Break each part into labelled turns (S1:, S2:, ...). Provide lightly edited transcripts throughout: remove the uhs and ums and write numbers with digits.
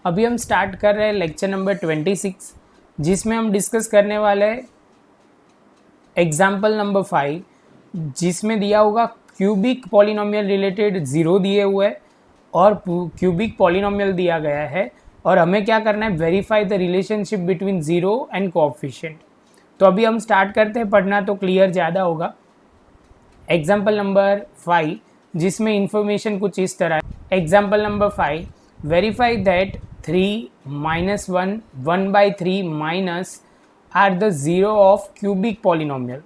S1: अभी हम स्टार्ट कर रहे हैं लेक्चर नंबर 26, जिसमें हम डिस्कस करने वाले हैं एग्जाम्पल नंबर 5, जिसमें दिया होगा क्यूबिक पॉलिनोमियल रिलेटेड 0 दिए हुए है और क्यूबिक पॉलिनोमियल दिया गया है और हमें क्या करना है, verify the relationship between 0 and coefficient. तो अभी हम स्टार्ट करते हैं पढ़ना, तो क्लियर ज़्यादा होगा। एग्जाम्पल नंबर 5, जिसमें इंफॉर्मेशन कुछ इस तरह है। Example number 5, verify that 3 minus 1 1/3 minus are the zero of cubic polynomial.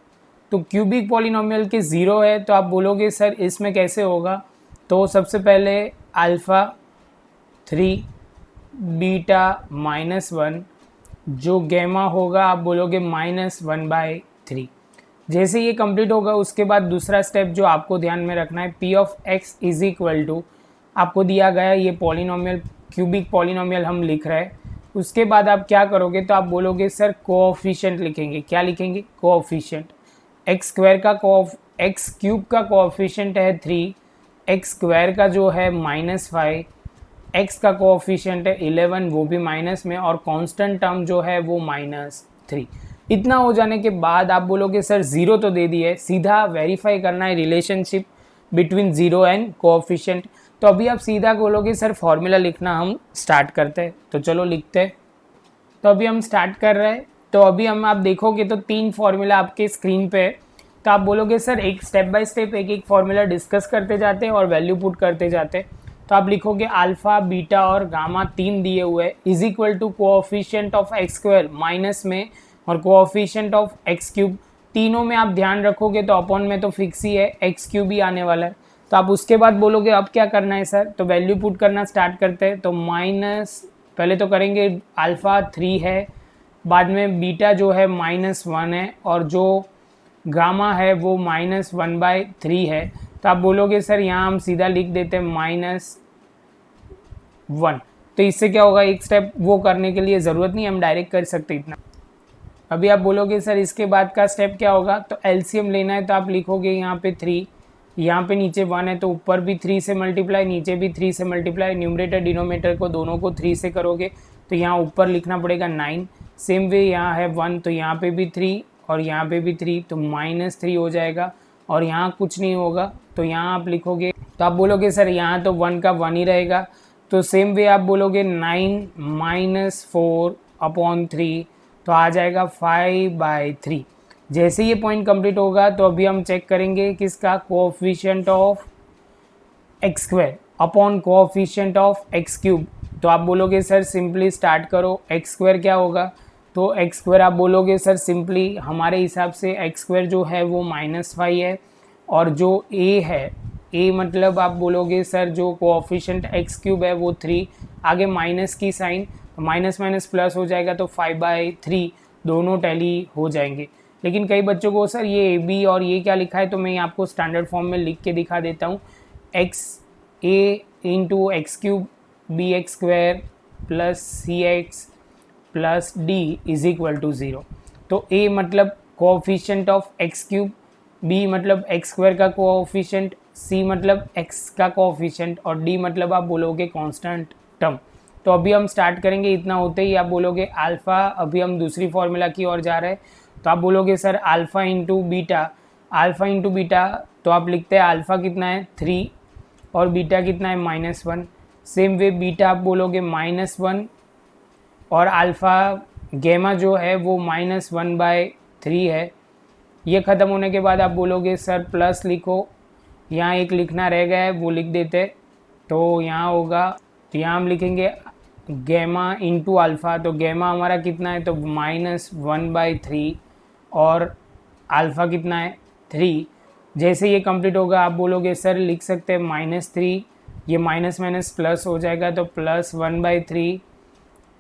S1: तो क्यूबिक पॉलिनोमियल के ज़ीरो है, तो आप बोलोगे सर इसमें कैसे होगा। तो सबसे पहले अल्फ़ा 3 बीटा -1 जो गैमा होगा, आप बोलोगे -1/3। जैसे ये कंप्लीट होगा उसके बाद दूसरा स्टेप जो आपको ध्यान में रखना है, P of x is equal to, आपको दिया गया ये पॉलिनोमियल क्यूबिक पॉलिनोमियल हम लिख रहे हैं। उसके बाद आप क्या करोगे, तो आप बोलोगे सर कोएफिशिएंट लिखेंगे। क्या लिखेंगे? कोएफिशिएंट। एक्स स्क्वायर का एक्स क्यूब का कोएफिशिएंट है 3, एक्स स्क्वायर का जो है -5, एक्स का कोएफिशिएंट है 11, वो भी माइनस में, और कांस्टेंट टर्म जो है वो -3। इतना हो जाने के बाद आप बोलोगे सर ज़ीरो तो दे दिए, सीधा वेरीफाई करना है relationship between zero and coefficient. तो अभी आप सीधा बोलोगे सर फॉर्मूला लिखना हम स्टार्ट करते हैं। तो चलो लिखते हैं। तो अभी हम स्टार्ट कर रहे हैं। तो अभी हम आप देखोगे तो 3 फार्मूला आपके स्क्रीन पे है। तो आप बोलोगे सर एक स्टेप बाय स्टेप एक एक फार्मूला डिस्कस करते जाते हैं और वैल्यू पुट करते जाते हैं। तो आप लिखोगे अल्फ़ा बीटा और गामा 3 दिए हुए is equal to coefficient of x square minus में और कोएफिशिएंट ऑफ एक्स क्यूब। तीनों में आप ध्यान रखोगे तो अपॉन में तो फिक्स ही है, एक्स क्यूब ही आने वाला है। तो आप उसके बाद बोलोगे अब क्या करना है सर, तो वैल्यू पुट करना स्टार्ट करते हैं। तो माइनस पहले तो करेंगे अल्फ़ा 3 है, बाद में बीटा जो है -1 है और जो गामा है वो -1/3 है। तो आप बोलोगे सर यहाँ हम सीधा लिख देते हैं -1। तो इससे क्या होगा, एक स्टेप वो करने के लिए ज़रूरत नहीं, हम डायरेक्ट कर सकते इतना। अभी आप बोलोगे सर इसके बाद का स्टेप क्या होगा, तो एलसीएम लेना है। तो आप लिखोगे यहाँ पे 3, यहाँ पे नीचे 1 है, तो ऊपर भी 3 से मल्टीप्लाई, नीचे भी 3 से मल्टीप्लाई, न्यूमरेटर डिनोमिनेटर को दोनों को 3 से करोगे तो यहाँ ऊपर लिखना पड़ेगा 9। सेम वे यहाँ है 1, तो यहाँ पे भी 3 और यहाँ पे भी 3, तो -3 हो जाएगा और यहाँ कुछ नहीं होगा। तो यहाँ आप लिखोगे, तो आप बोलोगे सर यहाँ तो 1 का 1 ही रहेगा। तो सेम वे आप बोलोगे 9 - 4/3, तो आ जाएगा 5/3। जैसे ये पॉइंट कंप्लीट होगा तो अभी हम चेक करेंगे किसका, coefficient of x square upon coefficient of x cube. तो आप बोलोगे सर सिंपली स्टार्ट करो, एक्स स्क्वायर क्या होगा, तो एक्स स्क्वायर आप बोलोगे सर सिंपली हमारे हिसाब से एक्स स्क्वायर जो है वो -5 है और जो ए है, ए मतलब आप बोलोगे सर जो कोएफिशिएंट एक्स क्यूब है वो 3, आगे माइनस की साइन, माइनस माइनस प्लस हो जाएगा तो 5/3 दोनों टैली हो जाएंगे। लेकिन कई बच्चों को सर ये ए बी और ये क्या लिखा है, तो मैं आपको स्टैंडर्ड फॉर्म में लिख के दिखा देता हूँ। X a into x cube b x square plus c x plus d is equal to 0। तो ए मतलब coefficient of x cube, b मतलब एक्स स्क्वायर का कोएफिशिएंट, सी मतलब एक्स का कोएफिशिएंट और डी मतलब आप बोलोगे कांस्टेंट टर्म। तो अभी हम स्टार्ट करेंगे, इतना होते ही आप बोलोगे अल्फ़ा। अभी हम दूसरी फार्मूला की ओर जा रहे हैं। तो आप बोलोगे sir alpha into beta, alpha into beta, तो आप लिखते हैं अल्फ़ा कितना है 3 और बीटा कितना है -1। सेम वे बीटा आप बोलोगे -1 और अल्फ़ा गैमा जो है वो -1/3 है। ये ख़त्म होने के बाद आप बोलोगे सर प्लस लिखो, यहाँ एक लिखना रह गया है वो लिख देते, तो यहाँ होगा, तो यहाँ हम लिखेंगे गैमा इंटू अल्फ़ा। तो गैमा हमारा कितना है, तो -1/3 और अल्फ़ा कितना है 3। जैसे ये कंप्लीट होगा आप बोलोगे सर लिख सकते हैं -3, ये माइनस माइनस प्लस हो जाएगा तो +1/3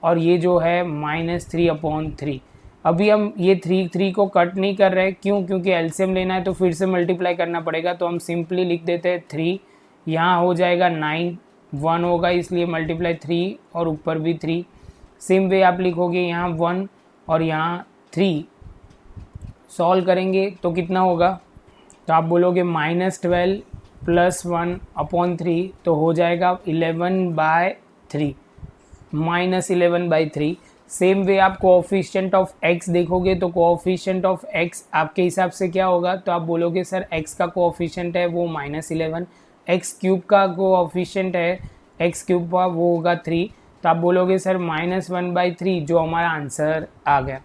S1: और ये जो है -3/3। अभी हम ये 3 को कट नहीं कर रहे, क्यों, क्योंकि एलसीएम लेना है तो फिर से मल्टीप्लाई करना पड़ेगा। तो हम सिंपली लिख देते हैं 3, यहाँ हो जाएगा 9, 1 होगा इसलिए मल्टीप्लाई 3 और ऊपर भी 3। सेम वे आप लिखोगे यहाँ 1 और यहाँ 3, सॉल्व करेंगे तो कितना होगा, तो आप बोलोगे -12 + 1/3, तो हो जाएगा 11/3। -11/3। सेम वे आप कोएफिशिएंट ऑफ x देखोगे तो कोएफिशिएंट ऑफ x आपके हिसाब से क्या होगा, तो आप बोलोगे सर x का कोएफिशिएंट है वो -11, एक्स क्यूब का कोएफिशिएंट है एक्स क्यूब का वो होगा 3, तो आप बोलोगे सर -1/3, जो हमारा आंसर आ गया।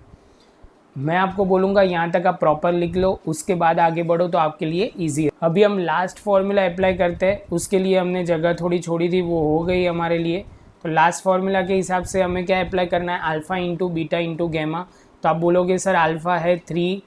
S1: मैं आपको बोलूँगा यहाँ तक आप प्रॉपर लिख लो, उसके बाद आगे बढ़ो तो आपके लिए ईजी है। अभी हम लास्ट फॉर्मूला अप्लाई करते हैं, उसके लिए हमने जगह थोड़ी छोड़ी थी, वो हो गई हमारे लिए। तो लास्ट फार्मूला के हिसाब से हमें क्या अप्लाई करना है, alpha into beta into gamma. तो आप बोलोगे सर अल्फ़ा है 3,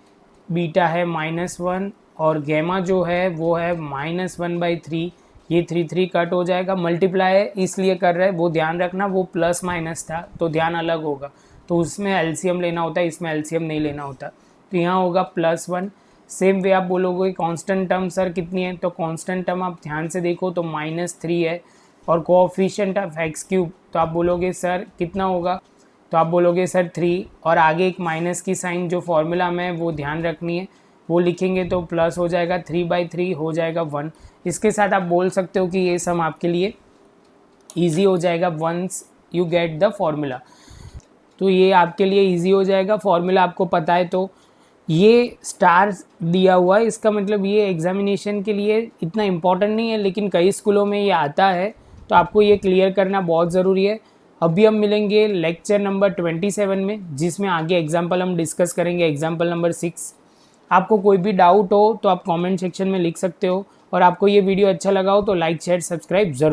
S1: बीटा है -1 और गैमा जो है वो है -1/3। ये 3 कट हो जाएगा, मल्टीप्लाई है इसलिए कर रहे हैं, वो ध्यान रखना, वो प्लस माइनस था तो ध्यान अलग होगा, तो उसमें एलसीएम लेना होता है, इसमें एलसीएम नहीं लेना होता। तो यहाँ होगा +1। सेम वे आप बोलोगे कांस्टेंट टर्म सर कितनी है, तो कांस्टेंट टर्म आप ध्यान से देखो तो -3 है, और कोएफिशिएंट ऑफ एक्स क्यूब तो आप बोलोगे सर कितना होगा, तो आप बोलोगे सर 3, और आगे एक माइनस की साइन जो फॉर्मूला में वो ध्यान रखनी है, वो लिखेंगे तो प्लस हो जाएगा, 3/3 हो जाएगा 1। इसके साथ आप बोल सकते हो कि ये सम आपके लिए ईजी हो जाएगा once you get the formula. तो ये आपके लिए इजी हो जाएगा, फॉर्मूला आपको पता है। तो ये स्टार्स दिया हुआ है, इसका मतलब ये एग्जामिनेशन के लिए इतना इम्पोर्टेंट नहीं है, लेकिन कई स्कूलों में ये आता है, तो आपको ये क्लियर करना बहुत ज़रूरी है। अभी हम मिलेंगे लेक्चर नंबर 27 में, जिसमें आगे एग्जाम्पल हम डिस्कस करेंगे, एग्जाम्पल नंबर 6। आपको कोई भी डाउट हो तो आप कमेंट सेक्शन में लिख सकते हो, और आपको ये वीडियो अच्छा लगा हो तो लाइक शेयर सब्सक्राइब ज़रूर।